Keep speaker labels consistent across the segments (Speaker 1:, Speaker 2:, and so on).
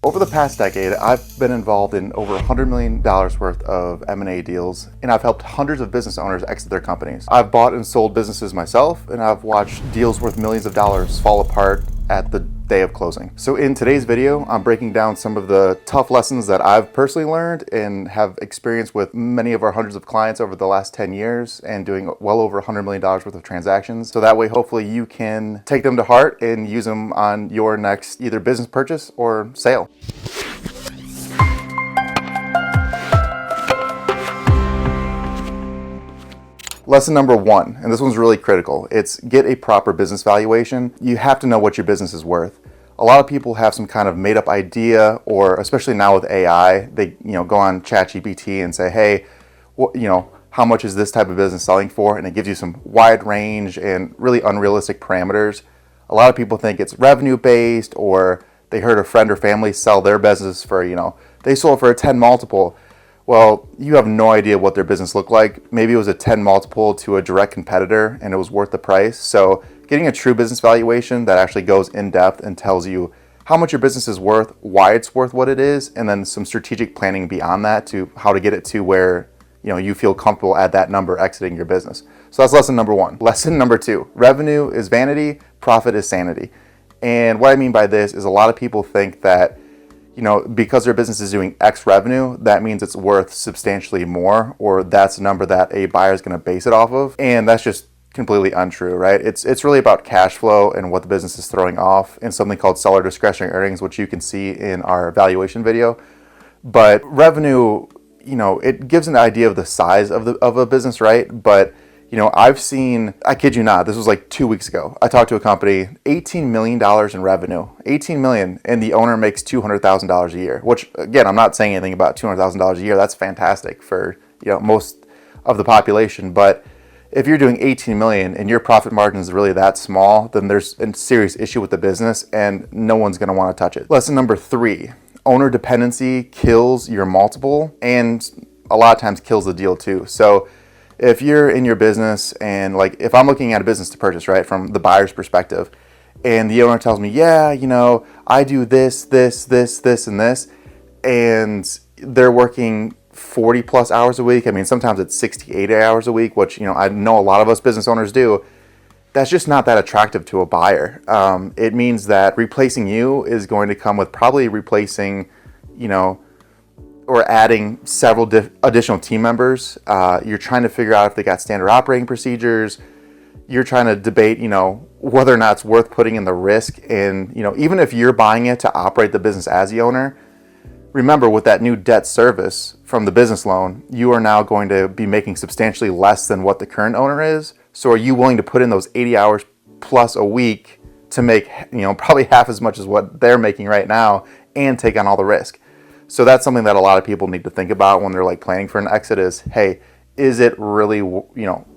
Speaker 1: Over the past decade, I've been involved in over $100 million worth of M&A deals, and I've helped hundreds of business owners exit their companies. I've bought and sold businesses myself, and I've watched deals worth millions of dollars fall apart at the day of closing. So in today's video, I'm breaking down some of the tough lessons that I've personally learned and have experienced with many of our hundreds of clients over the last 10 years and doing well over $100 million worth of transactions. So that way, hopefully you can take them to heart and use them on your next either business purchase or sale. Lesson number one, and this one's really critical, it's get a proper business valuation. You have to know what your business is worth. A lot of people have some kind of made up idea, or especially now with AI, they go on ChatGPT and say, hey, how much is this type of business selling for? And it gives you some wide range and really unrealistic parameters. A lot of people think it's revenue based, or they heard a friend or family sell their business for, they sold for a 10 multiple. Well, you have no idea what their business looked like. Maybe it was a 10 multiple to a direct competitor and it was worth the price. So getting a true business valuation that actually goes in depth and tells you how much your business is worth, why it's worth what it is, and then some strategic planning beyond that to how to get it to where you feel comfortable at that number exiting your business. So that's lesson number one. Lesson number two, revenue is vanity, profit is sanity. And what I mean by this is a lot of people think that because their business is doing X revenue, that means it's worth substantially more, or that's a number that a buyer is going to base it off of. And that's just completely untrue, right? It's really about cash flow and what the business is throwing off and something called seller discretionary earnings, which you can see in our valuation video. But revenue, it gives an idea of the size of a business, right? But I've seen, I kid you not, this was like 2 weeks ago. I talked to a company, $18 million in revenue, $18 million, and the owner makes $200,000 a year, which again, I'm not saying anything about $200,000 a year. That's fantastic for, most of the population. But if you're doing 18 million and your profit margin is really that small, then there's a serious issue with the business and no one's going to want to touch it. Lesson number three, owner dependency kills your multiple and a lot of times kills the deal too. So if you're in your business and if I'm looking at a business to purchase, right, from the buyer's perspective, and the owner tells me, yeah, I do this, and this, and they're working 40 plus hours a week. I mean, sometimes it's 68 hours a week, which, I know a lot of us business owners do. That's just not that attractive to a buyer. It means that replacing you is going to come with probably replacing, or adding several additional team members. You're trying to figure out if they got standard operating procedures. You're trying to debate, whether or not it's worth putting in the risk. And, even if you're buying it to operate the business as the owner, remember with that new debt service from the business loan, you are now going to be making substantially less than what the current owner is. So are you willing to put in those 80 hours plus a week to make, probably half as much as what they're making right now and take on all the risk? So that's something that a lot of people need to think about when they're planning for an exit is, hey, is it really,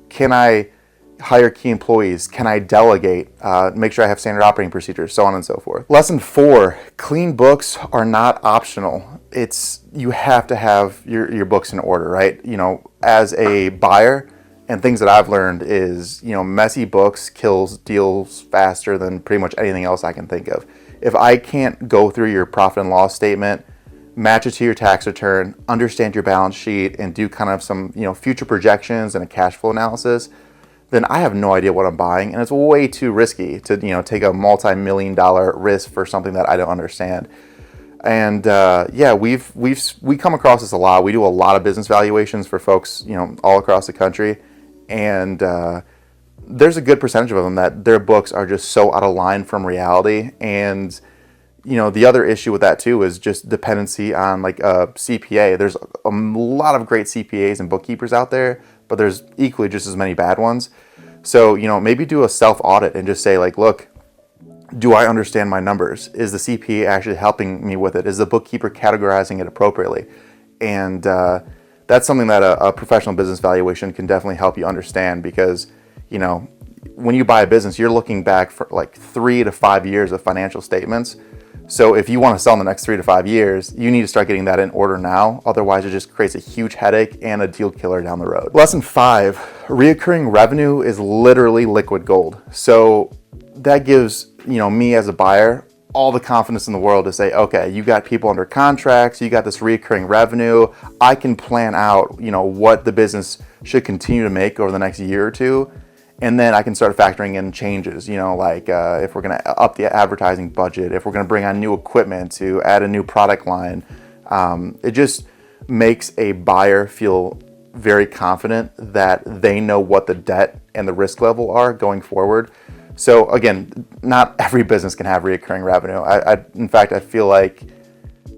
Speaker 1: can I hire key employees? Can I delegate? Make sure I have standard operating procedures, so on and so forth. Lesson four, clean books are not optional. You have to have your books in order, right? As a buyer, and things that I've learned is, messy books kills deals faster than pretty much anything else I can think of. If I can't go through your profit and loss statement, match it to your tax return, understand your balance sheet, and do kind of some, future projections and a cash flow analysis, then I have no idea what I'm buying. And it's way too risky to, take a multi-million-dollar risk for something that I don't understand. And we come across this a lot. We do a lot of business valuations for folks, all across the country. And there's a good percentage of them that their books are just so out of line from reality. And the other issue with that too is just dependency on a CPA. There's a lot of great CPAs and bookkeepers out there, but there's equally just as many bad ones. So, maybe do a self-audit and just say look, do I understand my numbers? Is the CPA actually helping me with it? Is the bookkeeper categorizing it appropriately? And that's something that a professional business valuation can definitely help you understand because, when you buy a business, you're looking back for 3 to 5 years of financial statements. So if you want to sell in the next 3 to 5 years, you need to start getting that in order now. Otherwise, it just creates a huge headache and a deal killer down the road. Lesson 5, reoccurring revenue is literally liquid gold. So that gives, me as a buyer all the confidence in the world to say, okay, you got people under contracts, you got this recurring revenue. I can plan out, what the business should continue to make over the next year or two. And then I can start factoring in changes, like if we're going to up the advertising budget, if we're going to bring on new equipment to add a new product line. It just makes a buyer feel very confident that they know what the debt and the risk level are going forward. So again, not every business can have recurring revenue. In fact, I feel like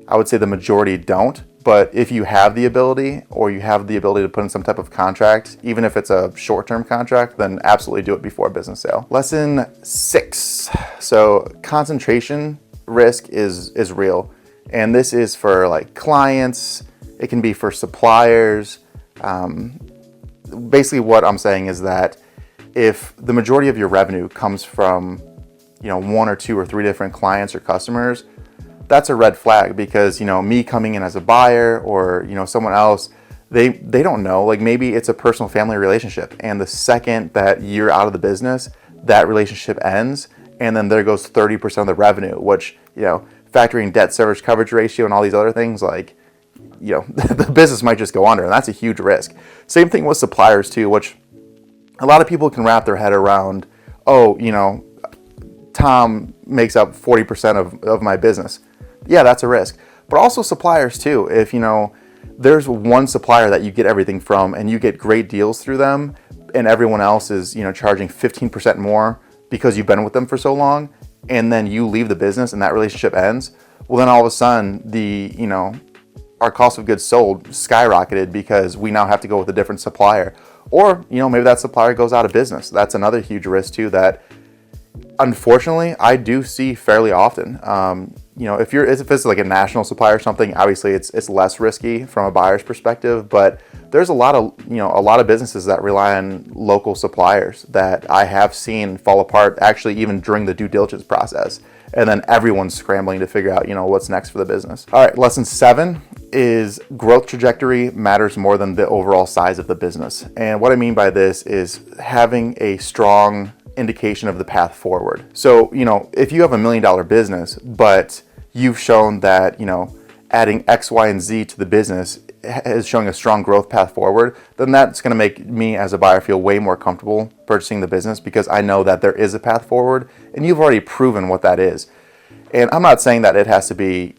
Speaker 1: I would say the majority don't. But if you have the ability, or you have the ability to put in some type of contract, even if it's a short-term contract, then absolutely do it before a business sale. Lesson 6. So concentration risk is real. And this is for like clients. It can be for suppliers. Basically what I'm saying is that if the majority of your revenue comes from, 1 or 2 or 3 different clients or customers, that's a red flag, because, me coming in as a buyer or, someone else, they don't know, like maybe it's a personal family relationship. And the second that you're out of the business, that relationship ends. And then there goes 30% of the revenue, which, factoring debt service coverage ratio and all these other things, like, the business might just go under, and that's a huge risk. Same thing with suppliers too, which a lot of people can wrap their head around. Tom makes up 40% of my business. Yeah, that's a risk. But also suppliers too. If, there's one supplier that you get everything from and you get great deals through them, and everyone else is, charging 15% more because you've been with them for so long, and then you leave the business and that relationship ends, well, then all of a sudden our cost of goods sold skyrocketed because we now have to go with a different supplier. Or, maybe that supplier goes out of business. That's another huge risk too that unfortunately I do see fairly often. If it's like a national supplier or something, obviously it's less risky from a buyer's perspective, but there's a lot of businesses that rely on local suppliers that I have seen fall apart actually even during the due diligence process. And then everyone's scrambling to figure out, what's next for the business. All right, lesson 7 is growth trajectory matters more than the overall size of the business. And what I mean by this is having a strong indication of the path forward. So, if you have $1 million business, but you've shown that, adding X, Y, and Z to the business is showing a strong growth path forward, then that's going to make me as a buyer feel way more comfortable purchasing the business, because I know that there is a path forward and you've already proven what that is. And I'm not saying that it has to be,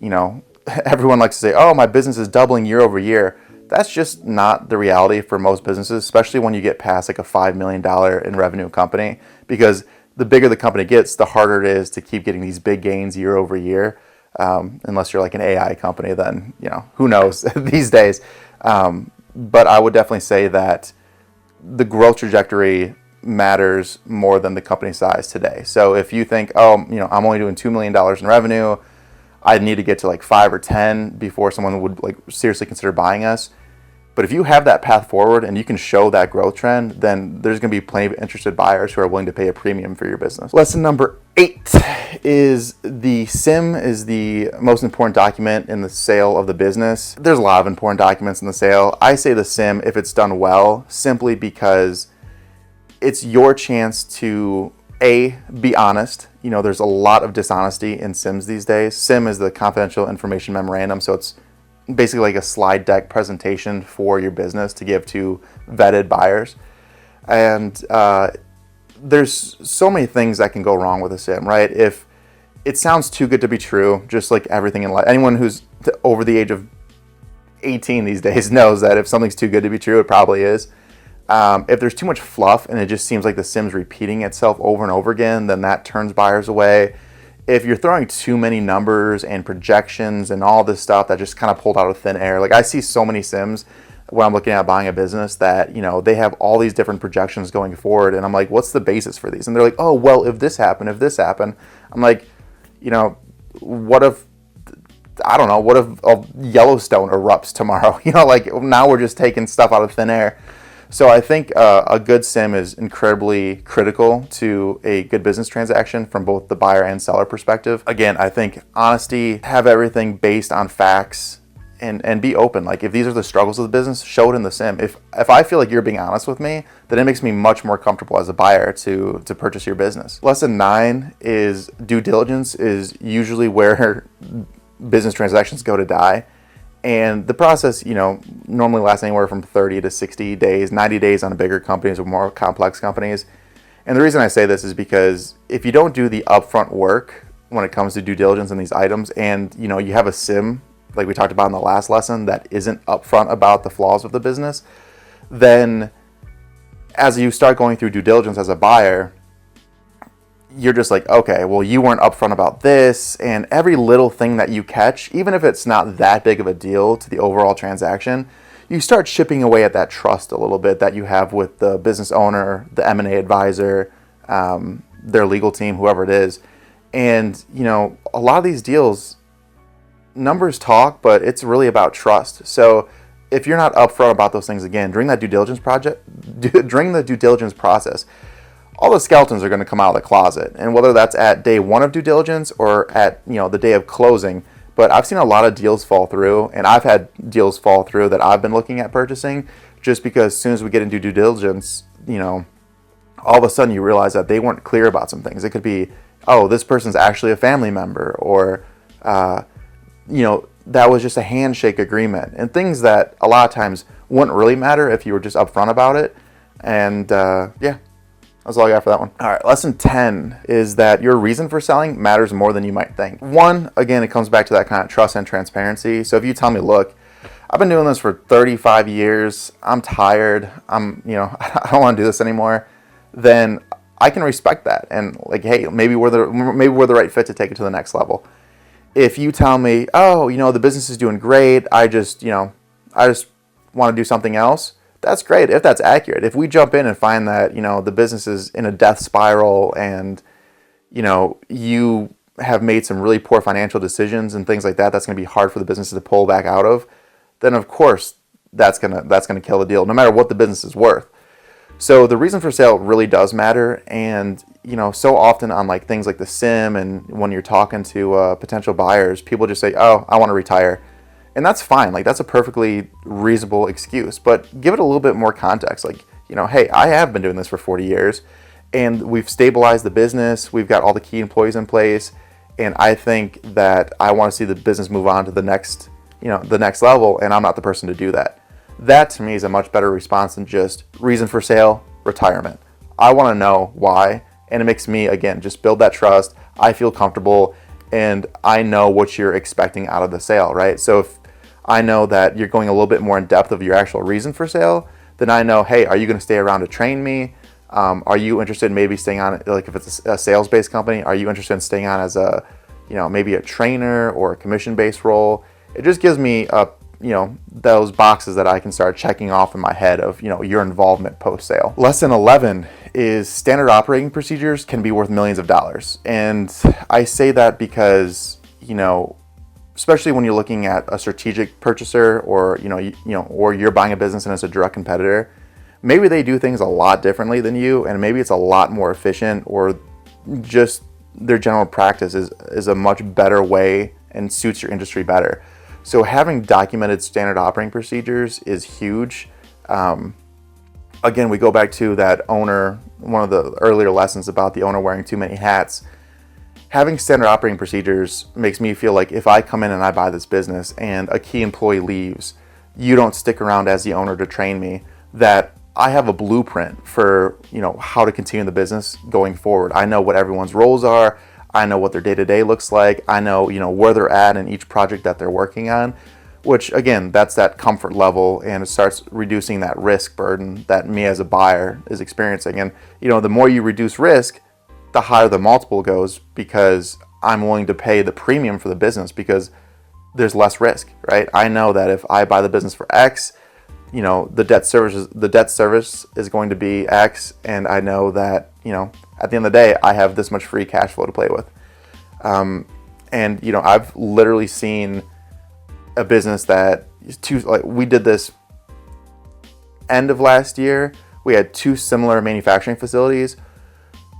Speaker 1: everyone likes to say, oh, my business is doubling year over year. That's just not the reality for most businesses, especially when you get past like a $5 million in revenue company, because the bigger the company gets, the harder it is to keep getting these big gains year over year. Unless you're like an AI company, then, who knows these days. But I would definitely say that the growth trajectory matters more than the company size today. So if you think, I'm only doing $2 million in revenue, I need to get to like 5 or 10 before someone would like seriously consider buying us. But if you have that path forward and you can show that growth trend, then there's going to be plenty of interested buyers who are willing to pay a premium for your business. Lesson number 8 is the SIM is the most important document in the sale of the business. There's a lot of important documents in the sale. I say the SIM, if it's done well, simply because it's your chance to be honest. There's a lot of dishonesty in SIMs these days. SIM is the confidential information memorandum, so it's basically like a slide deck presentation for your business to give to vetted buyers. And there's so many things that can go wrong with a SIM, right? If it sounds too good to be true, just like everything in life, anyone who's over the age of 18 these days knows that if something's too good to be true, it probably is. If there's too much fluff and it just seems like the SIM's repeating itself over and over again, then that turns buyers away. If you're throwing too many numbers and projections and all this stuff that just kind of pulled out of thin air, like I see so many SIMs when I'm looking at buying a business that, they have all these different projections going forward. And I'm like, what's the basis for these? And they're like, oh, well, if this happened. I'm like, what if Yellowstone erupts tomorrow? Like now we're just taking stuff out of thin air. So I think a good SIM is incredibly critical to a good business transaction from both the buyer and seller perspective. Again, I think honesty, have everything based on facts, and be open. Like if these are the struggles of the business, show it in the sim. If I feel like you're being honest with me, then it makes me much more comfortable as a buyer to purchase your business. Lesson 9 is due diligence is usually where business transactions go to die. And the process, normally lasts anywhere from 30 to 60 days, 90 days on bigger companies or more complex companies. And the reason I say this is because if you don't do the upfront work when it comes to due diligence in these items, and you have a sim like we talked about in the last lesson that isn't upfront about the flaws of the business, then as you start going through due diligence as a buyer, you're just like, okay, well, you weren't upfront about this, and every little thing that you catch, even if it's not that big of a deal to the overall transaction, you start chipping away at that trust a little bit that you have with the business owner, the M&A advisor, their legal team, whoever it is. And, a lot of these deals, numbers talk, but it's really about trust. So if you're not upfront about those things, again, during the due diligence process, all the skeletons are going to come out of the closet. And whether that's at day 1 of due diligence or at, the day of closing, but I've seen a lot of deals fall through, and I've had deals fall through that I've been looking at purchasing just because as soon as we get into due diligence, all of a sudden you realize that they weren't clear about some things. It could be, oh, this person's actually a family member, or, that was just a handshake agreement, and things that a lot of times wouldn't really matter if you were just upfront about it. And that's all I got for that one. All right, lesson 10 is that your reason for selling matters more than you might think. One, again, it comes back to that kind of trust and transparency. So if you tell me, look, I've been doing this for 35 years, I'm tired, I don't want to do this anymore, then I can respect that. And like, hey, maybe we're the right fit to take it to the next level. If you tell me, oh, the business is doing great, I just want to do something else, that's great if that's accurate. If we jump in and find that, the business is in a death spiral and, you have made some really poor financial decisions and things like that, that's going to be hard for the business to pull back out of, then of course that's going to kill the deal, no matter what the business is worth. So the reason for sale really does matter. And, so often on like things like the sim and when you're talking to potential buyers, people just say, oh, I want to retire. And that's fine. Like that's a perfectly reasonable excuse, but give it a little bit more context. Like, hey, I have been doing this for 40 years and we've stabilized the business. We've got all the key employees in place. And I think that I want to see the business move on to the next level. And I'm not the person to do that. That to me is a much better response than just reason for sale, retirement. I want to know why. And it makes me, again, just build that trust. I feel comfortable and I know what you're expecting out of the sale, right? So if I know that you're going a little bit more in depth of your actual reason for sale, then I know, hey, are you going to stay around to train me? Are you interested in maybe staying on, like if it's a sales-based company, are you interested in staying on as a, maybe a trainer or a commission-based role? It just gives me those boxes that I can start checking off in my head of, your involvement post-sale. Lesson 11 is standard operating procedures can be worth millions of dollars. And I say that because, especially when you're looking at a strategic purchaser or, or you're buying a business and it's a direct competitor, maybe they do things a lot differently than you, and maybe it's a lot more efficient, or just their general practice is a much better way and suits your industry better. So having documented standard operating procedures is huge. Again, we go back to that owner, one of the earlier lessons about the owner wearing too many hats. Having standard operating procedures makes me feel like if I come in and I buy this business and a key employee leaves, you don't stick around as the owner to train me, that I have a blueprint for, how to continue the business going forward. I know what everyone's roles are. I know what their day-to-day looks like. I know, where they're at in each project that they're working on, which again, that's that comfort level, and it starts reducing that risk burden that me as a buyer is experiencing. And, the more you reduce risk, the higher the multiple goes, because I'm willing to pay the premium for the business because there's less risk, right? I know that if I buy the business for X, the debt service is going to be X, and I know that, at the end of the day, I have this much free cash flow to play with. And, I've literally seen a business that we did this end of last year. We had 2 similar manufacturing facilities,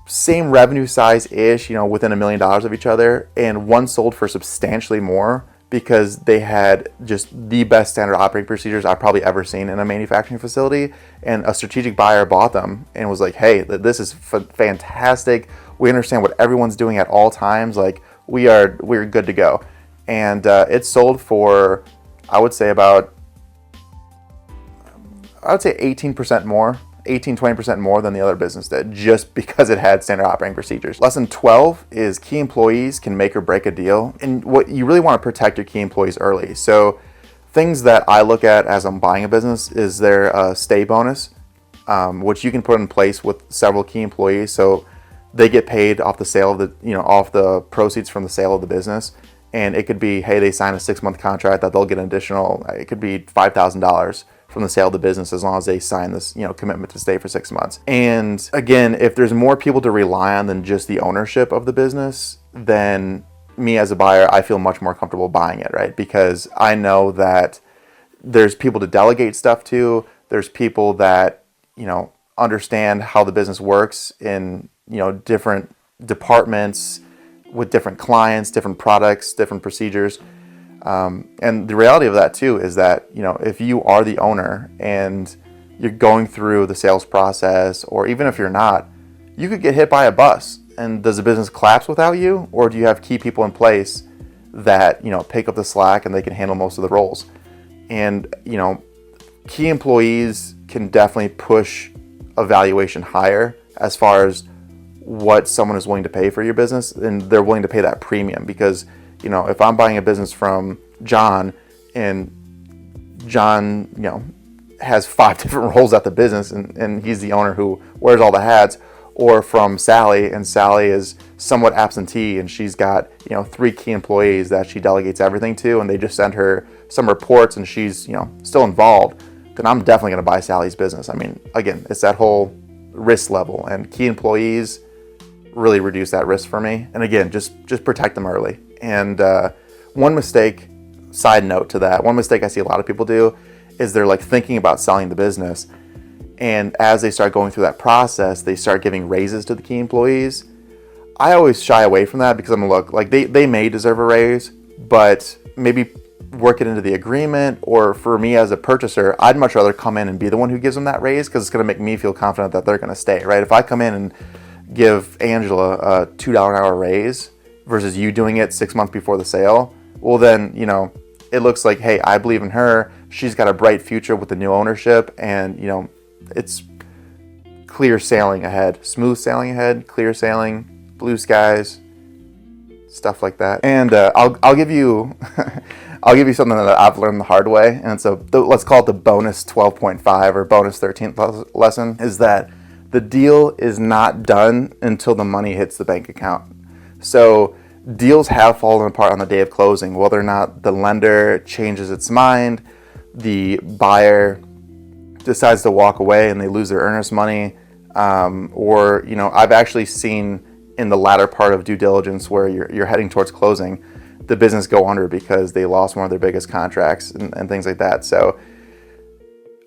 Speaker 1: same revenue size-ish, within $1 million of each other, and one sold for substantially more because they had just the best standard operating procedures I've probably ever seen in a manufacturing facility. And a strategic buyer bought them and was like, hey, this is fantastic. We understand what everyone's doing at all times. Like, we're good to go. And it sold for, I would say 18% more, 20% more than the other business did, just because it had standard operating procedures. Lesson 12 is key employees can make or break a deal. And what you really want to protect your key employees early. So things that I look at as I'm buying a business is their stay bonus, which you can put in place with several key employees. So they get paid off the sale of off the proceeds from the sale of the business. And it could be, hey, they sign a 6-month contract that they'll get an additional, it could be $5,000 from the sale of the business as long as they sign this, commitment to stay for 6 months. And again, if there's more people to rely on than just the ownership of the business, then me as a buyer, I feel much more comfortable buying it, right? Because I know that there's people to delegate stuff to, there's people that, understand how the business works in, different departments with different clients, different products, different procedures. And the reality of that too is that, if you are the owner and you're going through the sales process, or even if you're not, you could get hit by a bus. And does the business collapse without you? Or do you have key people in place that, pick up the slack and they can handle most of the roles? And, key employees can definitely push a valuation higher as far as what someone is willing to pay for your business, and they're willing to pay that premium. Because if I'm buying a business from John and John, has 5 different roles at the business and he's the owner who wears all the hats, or from Sally and Sally is somewhat absentee and she's got, 3 key employees that she delegates everything to, and they just send her some reports and she's, still involved, then I'm definitely going to buy Sally's business. I mean, again, it's that whole risk level, and key employees really reduce that risk for me. And again, just protect them early. And one mistake, side note to that, one mistake I see a lot of people do is they're like thinking about selling the business. And as they start going through that process, they start giving raises to the key employees. I always shy away from that because I'm like they may deserve a raise, but maybe work it into the agreement. Or for me as a purchaser, I'd much rather come in and be the one who gives them that raise, because it's going to make me feel confident that they're going to stay, right? If I come in and give Angela a $2 an hour raise versus you doing it 6 months before the sale, well then, it looks like, hey, I believe in her. She's got a bright future with the new ownership, and, it's clear sailing ahead, smooth sailing ahead, clear sailing, blue skies, stuff like that. And I'll give you, I'll give you something that I've learned the hard way. And so let's call it the bonus 12.5 or bonus 13th lesson, is that the deal is not done until the money hits the bank account. So deals have fallen apart on the day of closing, whether or not the lender changes its mind, the buyer decides to walk away and they lose their earnest money, or I've actually seen in the latter part of due diligence where you're heading towards closing, the business go under because they lost one of their biggest contracts and things like that. So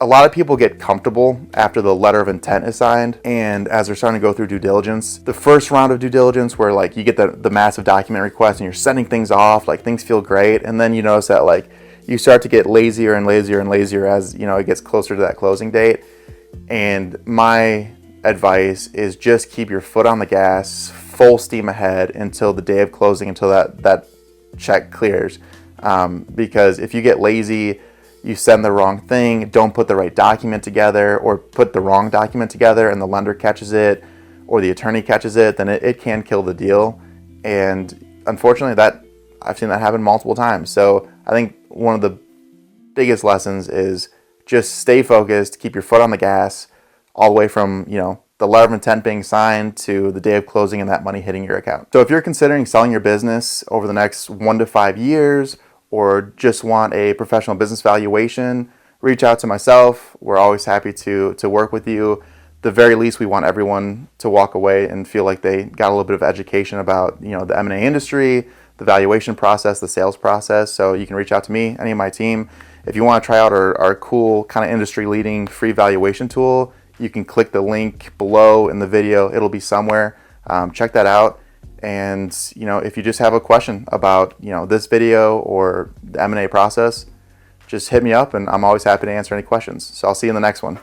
Speaker 1: a lot of people get comfortable after the letter of intent is signed, and as they're starting to go through due diligence, the first round of due diligence where like you get the massive document request and you're sending things off, like things feel great, and then you notice that like you start to get lazier and lazier and lazier as it gets closer to that closing date. And my advice is just keep your foot on the gas, full steam ahead until the day of closing, until that check clears. Because if you get lazy, you send the wrong thing, don't put the right document together, or put the wrong document together and the lender catches it or the attorney catches it, then it can kill the deal. And unfortunately, that I've seen that happen multiple times. So I think one of the biggest lessons is just stay focused, keep your foot on the gas all the way from, the letter of intent being signed to the day of closing and that money hitting your account. So if you're considering selling your business over the next 1 to 5 years, or just want a professional business valuation, reach out to myself. We're always happy to work with you. The very least, we want everyone to walk away and feel like they got a little bit of education about, the M&A industry, the valuation process, the sales process. So you can reach out to me, any of my team. If you want to try out our cool kind of industry leading free valuation tool, you can click the link below in the video. It'll be somewhere. Check that out. And if you just have a question about this video or the M&A process, just hit me up, and I'm always happy to answer any questions. So I'll see you in the next one.